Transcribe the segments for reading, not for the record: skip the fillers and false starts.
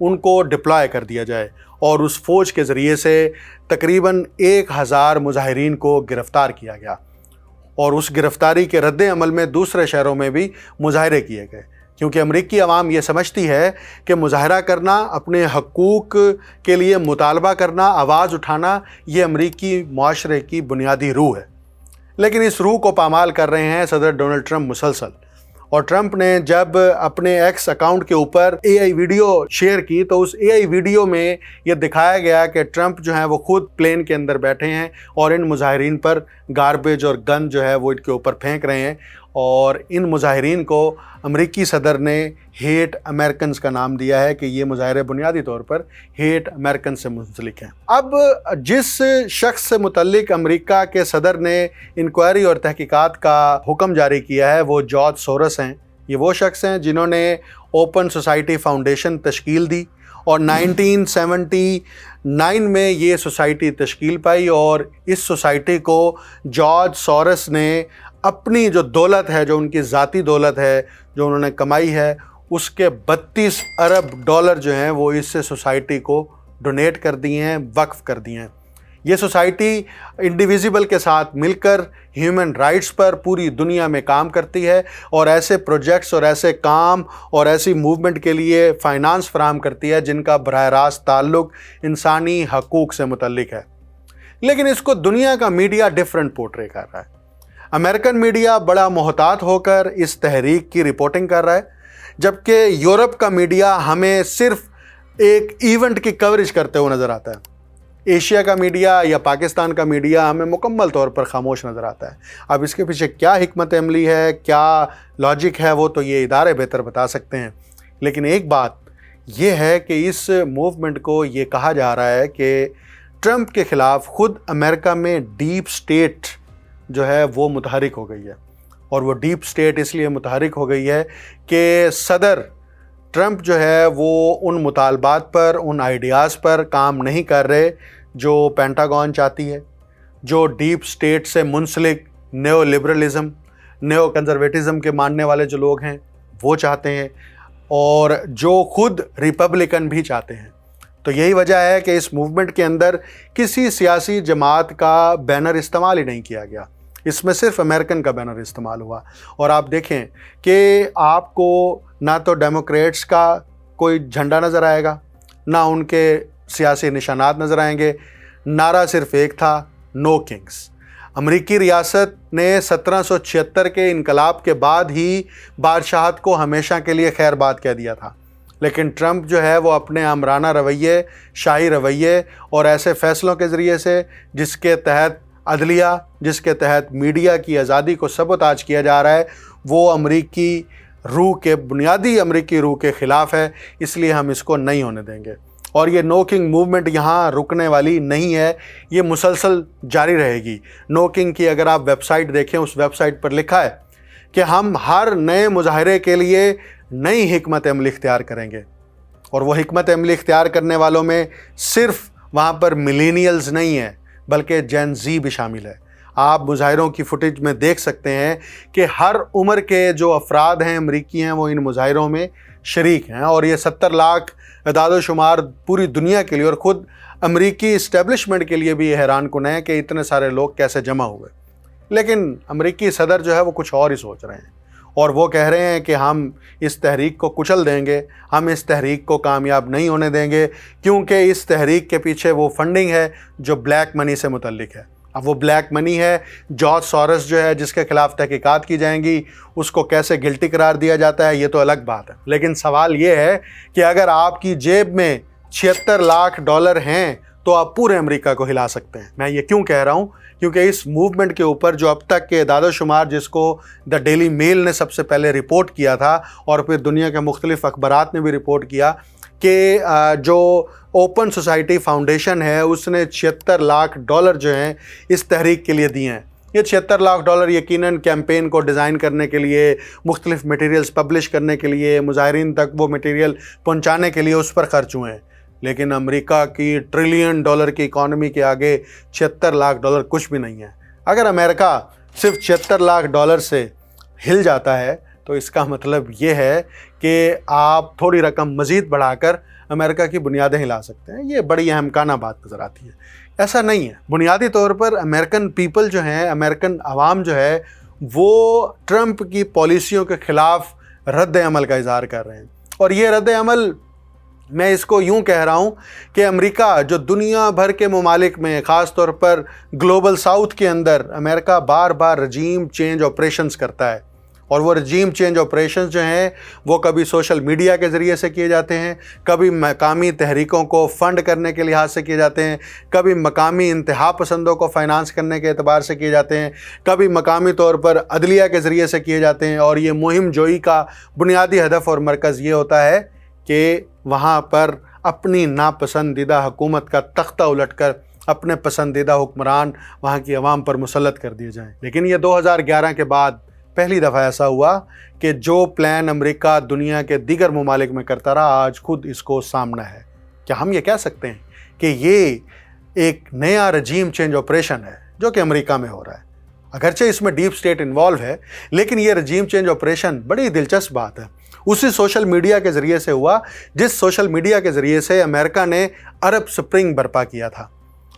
ان کو ڈپلائے کر دیا جائے اور اس فوج کے ذریعے سے تقریباً 1000 مظاہرین کو گرفتار کیا گیا، اور اس گرفتاری کے رد عمل میں دوسرے شہروں میں بھی مظاہرے کیے گئے، کیونکہ امریکی عوام یہ سمجھتی ہے کہ مظاہرہ کرنا، اپنے حقوق کے لیے مطالبہ کرنا، آواز اٹھانا، یہ امریکی معاشرے کی بنیادی روح ہے۔ لیکن اس روح کو پامال کر رہے ہیں صدر ڈونلڈ ٹرمپ مسلسل، اور ٹرمپ نے جب اپنے ایکس اکاؤنٹ کے اوپر اے آئی ویڈیو شیئر کی تو اس اے آئی ویڈیو میں یہ دکھایا گیا کہ ٹرمپ جو ہیں وہ خود پلین کے اندر بیٹھے ہیں اور ان مظاہرین پر گاربیج اور گن جو ہے وہ ان کے اوپر پھینک رہے ہیں، اور ان مظاہرین کو امریکی صدر نے ہیٹ امریکنز کا نام دیا ہے کہ یہ مظاہرے بنیادی طور پر ہیٹ امریکن سے منسلک ہیں۔ اب جس شخص سے متعلق امریکہ کے صدر نے انکوائری اور تحقیقات کا حکم جاری کیا ہے وہ جارج سورس ہیں۔ یہ وہ شخص ہیں جنہوں نے اوپن سوسائٹی فاؤنڈیشن تشکیل دی، اور 1979 میں یہ سوسائٹی تشکیل پائی، اور اس سوسائٹی کو جارج سورس نے اپنی جو دولت ہے، جو ان کی ذاتی دولت ہے جو انہوں نے کمائی ہے، اس کے 32 ارب ڈالر جو ہیں وہ اس سوسائٹی کو ڈونیٹ کر دیے ہیں، وقف کر دیے ہیں۔ یہ سوسائٹی انڈیویزیبل کے ساتھ مل کر ہیومن رائٹس پر پوری دنیا میں کام کرتی ہے، اور ایسے پروجیکٹس اور ایسے کام اور ایسی موومنٹ کے لیے فائنانس فراہم کرتی ہے جن کا براہ راست تعلق انسانی حقوق سے متعلق ہے۔ لیکن اس کو دنیا کا میڈیا ڈیفرنٹ پورٹرے کر رہا ہے۔ امریکن میڈیا بڑا محتاط ہو کر اس تحریک کی رپورٹنگ کر رہا ہے، جبکہ یورپ کا میڈیا ہمیں صرف ایک ایونٹ کی کوریج کرتے ہوئے نظر آتا ہے۔ ایشیا کا میڈیا یا پاکستان کا میڈیا ہمیں مکمل طور پر خاموش نظر آتا ہے۔ اب اس کے پیچھے کیا حکمت عملی ہے، کیا لاجک ہے، وہ تو یہ ادارے بہتر بتا سکتے ہیں۔ لیکن ایک بات یہ ہے کہ اس موومنٹ کو یہ کہا جا رہا ہے کہ ٹرمپ کے خلاف خود امریکہ میں ڈیپ سٹیٹ جو ہے وہ متحرک ہو گئی ہے، اور وہ ڈیپ سٹیٹ اس لیے متحرک ہو گئی ہے کہ صدر ٹرمپ جو ہے وہ ان مطالبات پر، ان آئیڈیاز پر کام نہیں کر رہے جو پینٹاگون چاہتی ہے، جو ڈیپ سٹیٹ سے منسلک نیو لبرلزم، نیو کنزرویٹزم کے ماننے والے جو لوگ ہیں وہ چاہتے ہیں، اور جو خود ریپبلکن بھی چاہتے ہیں۔ تو یہی وجہ ہے کہ اس موومنٹ کے اندر کسی سیاسی جماعت کا بینر استعمال ہی نہیں کیا گیا، اس میں صرف امریکن کا بینر استعمال ہوا۔ اور آپ دیکھیں کہ آپ کو نہ تو ڈیموکریٹس کا کوئی جھنڈا نظر آئے گا، نہ ان کے سیاسی نشانات نظر آئیں گے، نعرہ صرف ایک تھا، نو کنگز۔ امریکی ریاست نے 1776 کے انقلاب کے بعد ہی بادشاہت کو ہمیشہ کے لیے خیر باد کہہ دیا تھا، لیکن ٹرمپ جو ہے وہ اپنے آمرانہ رویے، شاہی رویے اور ایسے فیصلوں کے ذریعے سے جس کے تحت عدلیہ، جس کے تحت میڈیا کی آزادی کو سبوتاج کیا جا رہا ہے، وہ امریکی روح کے، بنیادی امریکی روح کے خلاف ہے، اس لیے ہم اس کو نہیں ہونے دیں گے۔ اور یہ نو کنگ موومنٹ یہاں رکنے والی نہیں ہے، یہ مسلسل جاری رہے گی۔ نو کنگ کی اگر آپ ویب سائٹ دیکھیں، اس ویب سائٹ پر لکھا ہے کہ ہم ہر نئے مظاہرے کے لیے نئی حکمت عملی اختیار کریں گے، اور وہ حکمت عملی اختیار کرنے والوں میں صرف وہاں پر ملینیلز نہیں ہیں بلکہ جین زی بھی شامل ہے۔ آپ مظاہروں کی فوٹیج میں دیکھ سکتے ہیں کہ ہر عمر کے جو افراد ہیں امریکی ہیں وہ ان مظاہروں میں شریک ہیں، اور یہ 70 لاکھ اعداد و شمار پوری دنیا کے لیے اور خود امریکی اسٹیبلشمنٹ کے لیے بھی یہ حیران کن ہے کہ اتنے سارے لوگ کیسے جمع ہوئے۔ لیکن امریکی صدر جو ہے وہ کچھ اور ہی سوچ رہے ہیں، اور وہ کہہ رہے ہیں کہ ہم اس تحریک کو کچل دیں گے، ہم اس تحریک کو کامیاب نہیں ہونے دیں گے، کیونکہ اس تحریک کے پیچھے وہ فنڈنگ ہے جو بلیک منی سے متعلق ہے۔ اب وہ بلیک منی ہے، جارج سورس جو ہے جس کے خلاف تحقیقات کی جائیں گی، اس کو کیسے گلٹی قرار دیا جاتا ہے یہ تو الگ بات ہے۔ لیکن سوال یہ ہے کہ اگر آپ کی جیب میں 76 لاکھ ڈالر ہیں تو آپ پورے امریکہ کو ہلا سکتے ہیں۔ میں یہ کیوں کہہ رہا ہوں؟ کیونکہ اس موومنٹ کے اوپر جو اب تک کے اعداد و شمار، جس کو دا ڈیلی میل نے سب سے پہلے رپورٹ کیا تھا اور پھر دنیا کے مختلف اخبارات نے بھی رپورٹ کیا کہ جو اوپن سوسائٹی فاؤنڈیشن ہے اس نے 76 لاکھ ڈالر جو ہیں اس تحریک کے لیے دیے ہیں۔ یہ 76 لاکھ ڈالر یقیناً کیمپین کو ڈیزائن کرنے کے لیے، مختلف میٹیریلز پبلش کرنے کے لیے، مظاہرین تک وہ میٹیریل پہنچانے کے لیے اس پر خرچ ہوئے ہیں۔ لیکن امریکہ کی ٹریلین ڈالر کی اکانومی کے آگے 76 لاکھ ڈالر کچھ بھی نہیں ہے۔ اگر امریکہ صرف 76 لاکھ ڈالر سے ہل جاتا ہے تو اس کا مطلب یہ ہے کہ آپ تھوڑی رقم مزید بڑھا کر امریکہ کی بنیادیں ہلا سکتے ہیں۔ یہ بڑی اہمکانہ بات نظر آتی ہے۔ ایسا نہیں ہے۔ بنیادی طور پر امریکن پیپل جو ہیں، امریکن عوام جو ہے، وہ ٹرمپ کی پالیسیوں کے خلاف رد عمل کا اظہار کر رہے ہیں، اور یہ رد عمل میں اس کو یوں کہہ رہا ہوں کہ امریکہ جو دنیا بھر کے ممالک میں، خاص طور پر گلوبل ساؤتھ کے اندر، امریکہ بار بار رجیم چینج آپریشنز کرتا ہے، اور وہ رجیم چینج آپریشنز جو ہیں وہ کبھی سوشل میڈیا کے ذریعے سے کیے جاتے ہیں، کبھی مقامی تحریکوں کو فنڈ کرنے کے لحاظ سے کیے جاتے ہیں، کبھی مقامی انتہا پسندوں کو فائنانس کرنے کے اعتبار سے کیے جاتے ہیں، کبھی مقامی طور پر عدلیہ کے ذریعے سے کیے جاتے ہیں، اور یہ مہم جوئی کا بنیادی ہدف اور مرکز یہ ہوتا ہے کہ وہاں پر اپنی ناپسندیدہ حکومت کا تختہ الٹ کر اپنے پسندیدہ حکمران وہاں کی عوام پر مسلط کر دیے جائیں۔ لیکن یہ 2011 کے بعد پہلی دفعہ ایسا ہوا کہ جو پلان امریکہ دنیا کے دیگر ممالک میں کرتا رہا، آج خود اس کو سامنا ہے۔ کیا ہم یہ کہہ سکتے ہیں کہ یہ ایک نیا رجیم چینج آپریشن ہے جو کہ امریکہ میں ہو رہا ہے؟ اگرچہ اس میں ڈیپ سٹیٹ انوالو ہے، لیکن یہ رجیم چینج آپریشن بڑی دلچسپ بات ہے۔ اسی سوشل میڈیا کے ذریعے سے ہوا جس سوشل میڈیا کے ذریعے سے امریکہ نے عرب سپرنگ برپا کیا تھا،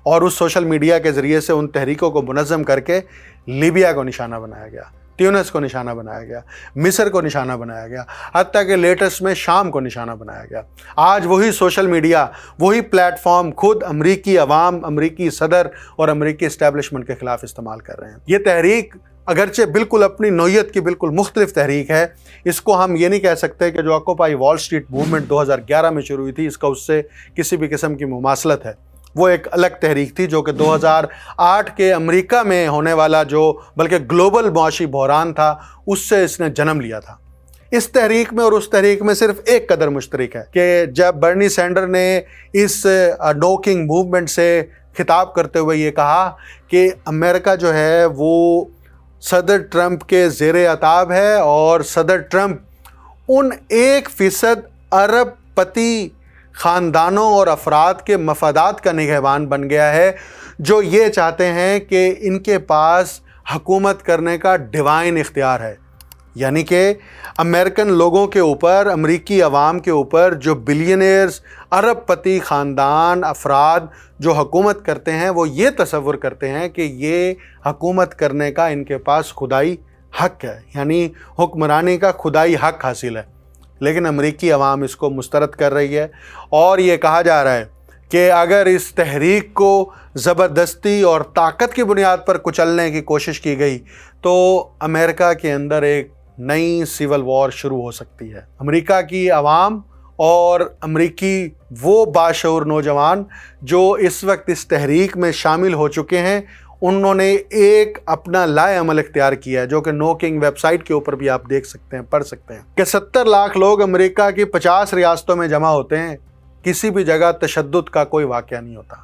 اور اس سوشل میڈیا کے ذریعے سے ان تحریکوں کو منظم کر کے لیبیا کو نشانہ بنایا گیا، تیونس کو نشانہ بنایا گیا، مصر کو نشانہ بنایا گیا، حتیٰ کہ لیٹسٹ میں شام کو نشانہ بنایا گیا۔ آج وہی سوشل میڈیا، وہی پلیٹ فارم خود امریکی عوام، امریکی صدر اور امریکی اسٹیبلشمنٹ کے خلاف استعمال کر رہے ہیں۔ یہ تحریک اگرچہ بالکل اپنی نوعیت کی بالکل مختلف تحریک ہے، اس کو ہم یہ نہیں کہہ سکتے کہ جو آکوپائی وال اسٹریٹ موومنٹ 2011 میں شروع ہوئی تھی اس کا اس سے کسی بھی قسم کی مماثلت ہے۔ وہ ایک الگ تحریک تھی جو کہ 2008 کے امریکہ میں ہونے والا جو بلکہ گلوبل معاشی بحران تھا اس سے اس نے جنم لیا تھا۔ اس تحریک میں اور اس تحریک میں صرف ایک قدر مشترک ہے کہ جب برنی سینڈر نے اس نو کنگ موومنٹ سے خطاب کرتے ہوئے یہ کہا کہ امریکہ جو ہے وہ صدر ٹرمپ کے زیر عتاب ہے، اور صدر ٹرمپ ان 1% عرب پتی خاندانوں اور افراد کے مفادات کا نگہبان بن گیا ہے جو یہ چاہتے ہیں کہ ان کے پاس حکومت کرنے کا ڈیوائن اختیار ہے، یعنی کہ امریکن لوگوں کے اوپر، امریکی عوام کے اوپر جو بلینئرز، عرب پتی خاندان، افراد جو حکومت کرتے ہیں وہ یہ تصور کرتے ہیں کہ یہ حکومت کرنے کا ان کے پاس خدائی حق ہے، یعنی حکمرانی کا خدائی حق حاصل ہے۔ لیکن امریکی عوام اس کو مسترد کر رہی ہے، اور یہ کہا جا رہا ہے کہ اگر اس تحریک کو زبردستی اور طاقت کی بنیاد پر کچلنے کی کوشش کی گئی تو امریکہ کے اندر ایک نئی سول وار شروع ہو سکتی ہے۔ امریکہ کی عوام اور امریکی وہ باشعور نوجوان جو اس وقت اس تحریک میں شامل ہو چکے ہیں، انہوں نے ایک اپنا لائے عمل اختیار کیا ہے جو کہ نو کنگ ویب سائٹ کے اوپر بھی آپ دیکھ سکتے ہیں، پڑھ سکتے ہیں کہ 70 لاکھ لوگ امریکہ کی 50 ریاستوں میں جمع ہوتے ہیں، کسی بھی جگہ تشدد کا کوئی واقعہ نہیں ہوتا،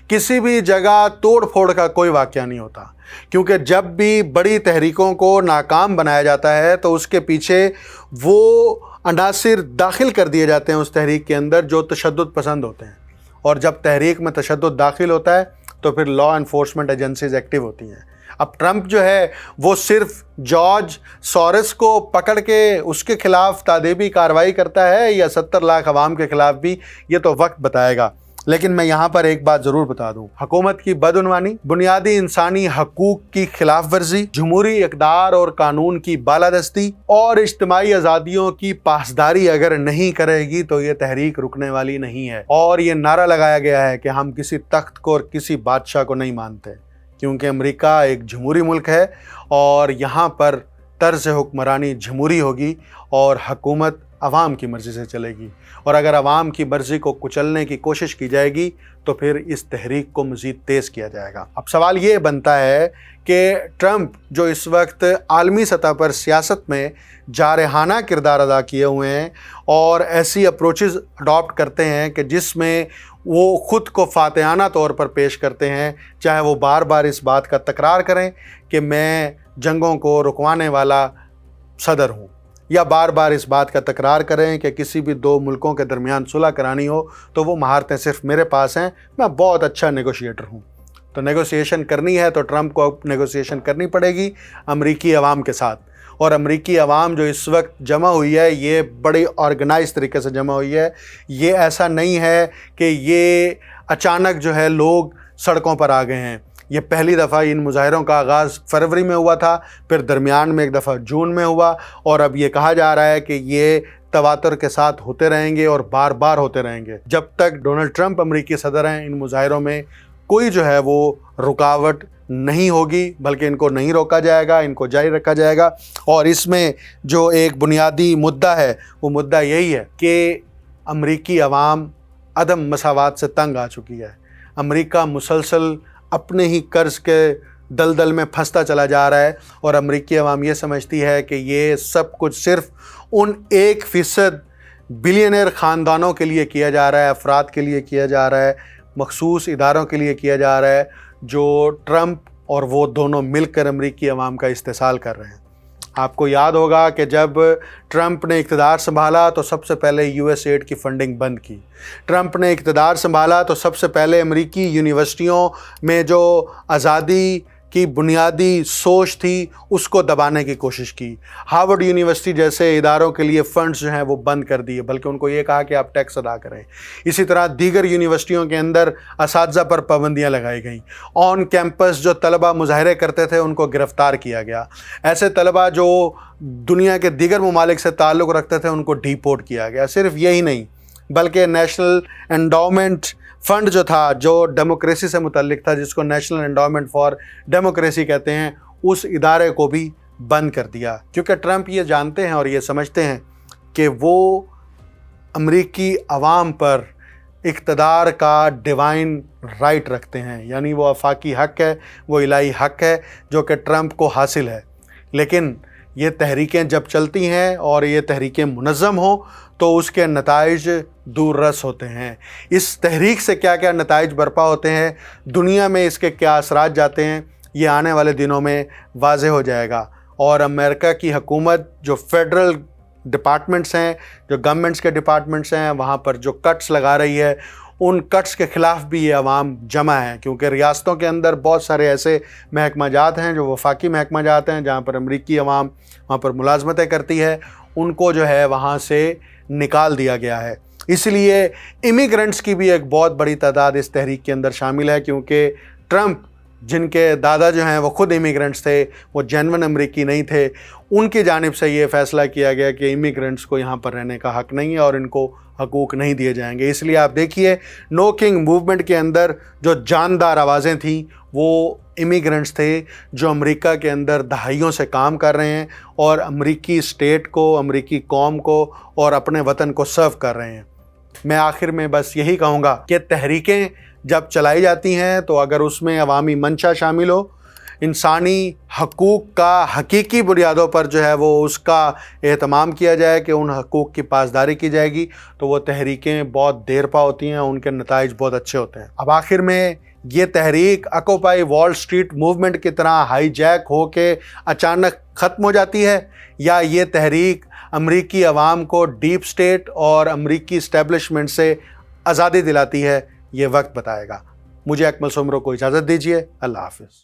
کسی بھی جگہ توڑ پھوڑ کا کوئی واقعہ نہیں ہوتا، کیونکہ جب بھی بڑی تحریکوں کو ناکام بنایا جاتا ہے تو اس کے پیچھے وہ عناصر داخل کر دیے جاتے ہیں اس تحریک کے اندر جو تشدد پسند ہوتے ہیں، اور جب تحریک میں تشدد داخل ہوتا ہے تو پھر لا انفورسمنٹ ایجنسیز ایکٹیو ہوتی ہیں۔ اب ٹرمپ جو ہے وہ صرف جارج سورس کو پکڑ کے اس کے خلاف تادیبی کارروائی کرتا ہے یا 70 لاکھ عوام کے خلاف بھی، یہ تو وقت بتائے گا۔ لیکن میں یہاں پر ایک بات ضرور بتا دوں، حکومت کی بدعنوانی، بنیادی انسانی حقوق کی خلاف ورزی، جمہوری اقدار اور قانون کی بالادستی اور اجتماعی آزادیوں کی پاسداری اگر نہیں کرے گی تو یہ تحریک رکنے والی نہیں ہے۔ اور یہ نعرہ لگایا گیا ہے کہ ہم کسی تخت کو اور کسی بادشاہ کو نہیں مانتے، کیونکہ امریکہ ایک جمہوری ملک ہے اور یہاں پر طرز حکمرانی جمہوری ہوگی اور حکومت عوام کی مرضی سے چلے گی، اور اگر عوام کی مرضی کو کچلنے کی کوشش کی جائے گی تو پھر اس تحریک کو مزید تیز کیا جائے گا۔ اب سوال یہ بنتا ہے کہ ٹرمپ جو اس وقت عالمی سطح پر سیاست میں جارحانہ کردار ادا کیے ہوئے ہیں اور ایسی اپروچز اڈاپٹ کرتے ہیں کہ جس میں وہ خود کو فاتحانہ طور پر پیش کرتے ہیں، چاہے وہ بار بار اس بات کا تکرار کریں کہ میں جنگوں کو رکوانے والا صدر ہوں، یا بار بار اس بات کا تکرار کریں کہ کسی بھی دو ملکوں کے درمیان صلح کرانی ہو تو وہ مہارتیں صرف میرے پاس ہیں، میں بہت اچھا نیگوشیٹر ہوں۔ تو نیگوسیشن کرنی ہے تو ٹرمپ کو نیگوسیشن کرنی پڑے گی امریکی عوام کے ساتھ، اور امریکی عوام جو اس وقت جمع ہوئی ہے یہ بڑی آرگنائز طریقے سے جمع ہوئی ہے. یہ ایسا نہیں ہے کہ یہ اچانک جو ہے لوگ سڑکوں پر آ گئے ہیں. یہ پہلی دفعہ ان مظاہروں کا آغاز فروری میں ہوا تھا، پھر درمیان میں ایک دفعہ جون میں ہوا، اور اب یہ کہا جا رہا ہے کہ یہ تواتر کے ساتھ ہوتے رہیں گے اور بار بار ہوتے رہیں گے. جب تک ڈونلڈ ٹرمپ امریکی صدر ہیں ان مظاہروں میں کوئی جو ہے وہ رکاوٹ نہیں ہوگی، بلکہ ان کو نہیں روکا جائے گا، ان کو جاری رکھا جائے گا. اور اس میں جو ایک بنیادی مدعا ہے وہ مدعا یہی ہے کہ امریکی عوام عدم مساوات سے تنگ آ چکی ہے. امریکہ مسلسل اپنے ہی قرض کے دلدل میں پھنستا چلا جا رہا ہے، اور امریکی عوام یہ سمجھتی ہے کہ یہ سب کچھ صرف ان 1% بلینئر خاندانوں کے لیے کیا جا رہا ہے، افراد کے لیے کیا جا رہا ہے، مخصوص اداروں کے لیے کیا جا رہا ہے، جو ٹرمپ اور وہ دونوں مل کر امریکی عوام کا استحصال کر رہے ہیں. آپ کو یاد ہوگا کہ جب ٹرمپ نے اقتدار سنبھالا تو سب سے پہلے یو ایس ایڈ کی فنڈنگ بند کی. ٹرمپ نے اقتدار سنبھالا تو سب سے پہلے امریکی یونیورسٹیوں میں جو آزادی کی بنیادی سوچ تھی اس کو دبانے کی کوشش کی. ہارورڈ یونیورسٹی جیسے اداروں کے لیے فنڈز جو ہیں وہ بند کر دیے، بلکہ ان کو یہ کہا کہ آپ ٹیکس ادا کریں. اسی طرح دیگر یونیورسٹیوں کے اندر اساتذہ پر پابندیاں لگائی گئیں. آن کیمپس جو طلبہ مظاہرے کرتے تھے ان کو گرفتار کیا گیا. ایسے طلبہ جو دنیا کے دیگر ممالک سے تعلق رکھتے تھے ان کو ڈیپورٹ کیا گیا. صرف یہی نہیں بلکہ نیشنل انڈاؤمنٹ فنڈ جو تھا، جو ڈیموکریسی سے متعلق تھا، جس کو نیشنل انڈاؤمنٹ فار ڈیموکریسی کہتے ہیں، اس ادارے کو بھی بند کر دیا. کیونکہ ٹرمپ یہ جانتے ہیں اور یہ سمجھتے ہیں کہ وہ امریکی عوام پر اقتدار کا ڈیوائن رائٹ رکھتے ہیں، یعنی وہ آفاقی حق ہے، وہ الہی حق ہے جو کہ ٹرمپ کو حاصل ہے. لیکن یہ تحریکیں جب چلتی ہیں اور یہ تحریکیں منظم ہوں تو اس کے نتائج دور رس ہوتے ہیں. اس تحریک سے کیا کیا نتائج برپا ہوتے ہیں، دنیا میں اس کے کیا اثرات جاتے ہیں، یہ آنے والے دنوں میں واضح ہو جائے گا. اور امریکہ کی حکومت جو فیڈرل ڈپارٹمنٹس ہیں، جو گورنمنٹس کے ڈپارٹمنٹس ہیں، وہاں پر جو کٹس لگا رہی ہے، ان کٹس کے خلاف بھی یہ عوام جمع ہیں. کیونکہ ریاستوں کے اندر بہت سارے ایسے محکمہ جات ہیں جو وفاقی محکمہ جات ہیں جہاں پر امریکی عوام وہاں پر ملازمتیں کرتی ہے، ان کو جو ہے وہاں سے نکال دیا گیا ہے. اس لیے امیگرنٹس کی بھی ایک بہت بڑی تعداد اس تحریک کے اندر شامل ہے. کیونکہ ٹرمپ جن کے دادا جو ہیں وہ خود امیگرنٹس تھے، وہ جینون امریکی نہیں تھے، ان کی جانب سے یہ فیصلہ کیا گیا کہ امیگرنٹس کو یہاں پر رہنے کا حق نہیں ہے اور ان کو حقوق نہیں دیے جائیں گے. اس لیے آپ دیکھیے نو کنگ موومنٹ کے اندر جو جاندار آوازیں تھیں وہ امیگرنٹس تھے جو امریکہ کے اندر دہائیوں سے کام کر رہے ہیں اور امریکی اسٹیٹ کو، امریکی قوم کو اور اپنے وطن کو سرو کر رہے ہیں. میں آخر میں بس یہی کہوں گا کہ تحریکیں جب چلائی جاتی ہیں تو اگر اس میں عوامی منشا شامل ہو، انسانی حقوق کا حقیقی بنیادوں پر جو ہے وہ اس کا اہتمام کیا جائے کہ ان حقوق کی پاسداری کی جائے گی، تو وہ تحریکیں بہت دیر پا ہوتی ہیں، ان کے نتائج بہت اچھے ہوتے ہیں. اب آخر میں یہ تحریک اکوپائی وال اسٹریٹ موومنٹ کی طرح ہائی جیک ہو کے اچانک ختم ہو جاتی ہے، یا یہ تحریک امریکی عوام کو ڈیپ اسٹیٹ اور امریکی اسٹیبلشمنٹ سے آزادی دلاتی ہے؟ یہ وقت بتائے گا. مجھے اکمل سومرو کو اجازت دیجیے. اللہ حافظ.